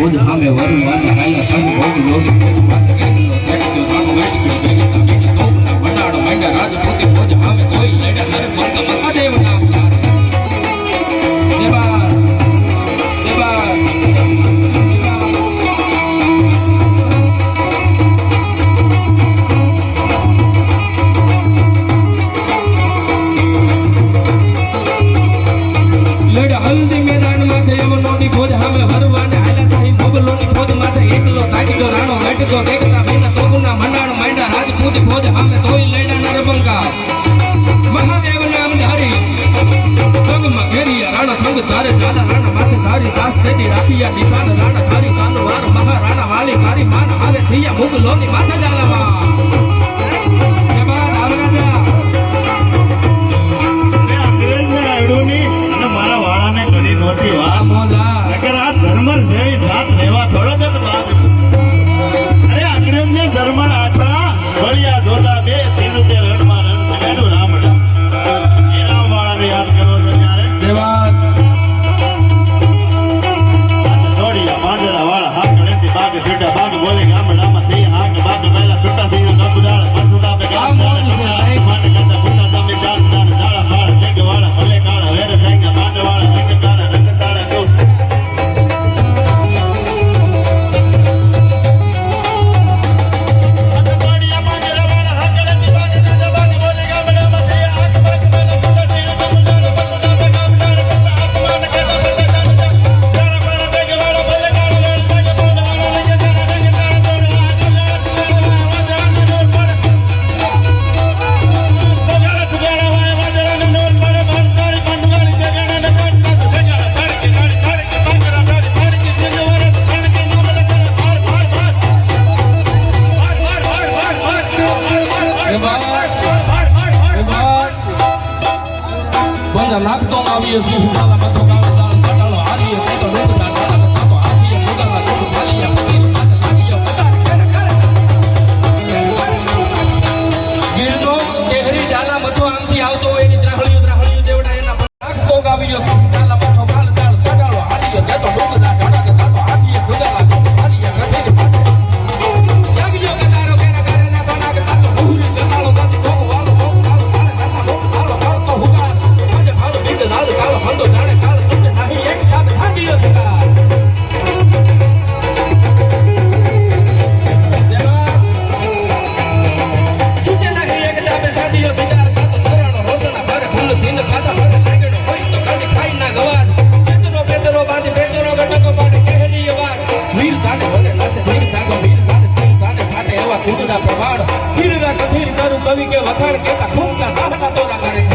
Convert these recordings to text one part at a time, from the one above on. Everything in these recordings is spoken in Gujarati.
ભોજ સામે વરુ વાને હાલા સંગ ભોગ લોગી ભોજ માથે ગેગલો ગેગલો રાણો વેટક્યો ગેગતા બીજ તોપના બનાડો માંડ્યા રાજપૂતી ભોજ સામે તોય લડ્યા નર મંગ મહાદેવ નામ તારે દેવા દેવા હલ્દી મેદાન માથે યમનોની ફોજ સામે વરવાને હાલા સાહી મોગલોની ફોજ માથે એકલો તાટીજો રાણો વેટકો દેખતા બેના તોગુના મંડાણ માંડા રાજપૂતી ફોજ સામે તોય લડ્યા નરબંકા મહાદેવ નામ ધારી સંગમાં ઘેરિયા રાણા સંગ તારે જાડા રાણા માથે ધારી દાસ તેજી રાખિયા નિશાન રાણા ધારી કાનો વાર મહારાણા વાલી કારી માન હારે થઈયા મોગલોની માથે જાલામાં જય બાદ આવરાજા મોટી વાત અગર આ ધર્મર જેવી જાત લેવા થોડો જ બાદ અરે અંગ્રેજ ને ધર્મર આટલા બળિયા જોડા બે તીનું તે રણમાં રણ સગાડું રામડા એ રામ વાળાને યાદ કરો છો ત્યારે દેવાત જોડિયા માંજરા વાળા હા ગણેતી બાગ છૂટા બાગ બોલે ગામડામાં થઈ હાક બાગ પહેલા છૂટા થઈ ગબડાળ પંછુડા પે ગામ માન કાતા ફૂટા તમે જાણ જાણ જાળા ફાળ દેગ વાળા ભલે કાળા વેર થેંગા બાંડ વાળા નાખતો આવ્યો સિંહ માલા મતો ગાવ દાળ કટાળો હારીએ તો ડુંગરા ડાળા કાતો આખીએ ડુંગરા ડુંગ ખાલીયા પતીર માત લાગીયો કટાર કરે કરે ગીરનો કેહરી ડાલા મતો આમથી આવતો એની ત્રાહળિયું દેવડા એના નાખતો ગાવ્યો સિંહ ડાલા મતો ગાળ દાળ કટાળો હારીએ તો ડુંગરા ડાળા કાતો આખીએ ડુંગરા ડુંગ ખાલીયા કથેર માત લાગીયો કટારો કરે કરે ના બના કાતો બહુરી ચટાળો કાતો કોકો વાળો કોકો વાળો કાળે કસા બોક વાળો કરતો હુગાર લાલ કાળ હંદો જાણે કાળ ચંદ નહીં એક સામે હાજીયો શિકાર ચૂકે નહીં એક દાબે સાજીયો શિકાર કાતો તરાણો રોસના ભરે ફૂલ થીન પાછા ભરે લાગેડો હોય તો કદી ખાઈ ના ગવાદ ચિંતનો પેદરો બાંધી પેદરો ગટકો પાડે કહેલી વાત વીર તાને ભલે નાશે ધીર તાગો વીર તાને સ્થિર તાને છાટે એવા કુંડના પ્રભાળ વીરના કથીર કરું કવિ કે વખાણ કેતા ખૂબના દાહના તોરા કરે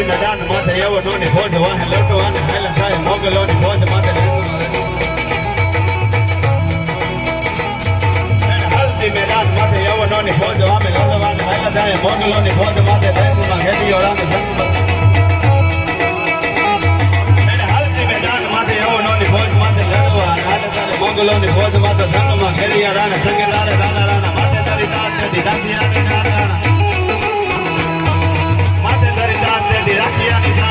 मैदान माथे एवो नोनी फौज वाहे लोटवाने हेला थाय मोगलोनी फौज माथे हल्दी मैदान माथे एवो नोनी फौज वाहे लोटवाने हेला थाय मोगलोनी फौज माथे देखुमा हेली ओराने संग हल्दी मैदान माथे एवो नोनी फौज माथे लड़वाने हेला थाय मोगलोनी फौज माथे संगमा हेली ओराने संगे लारे राणा राणा माथे तारी तात दी दासिया नी राणा माथे तारी तात दी राखिया नी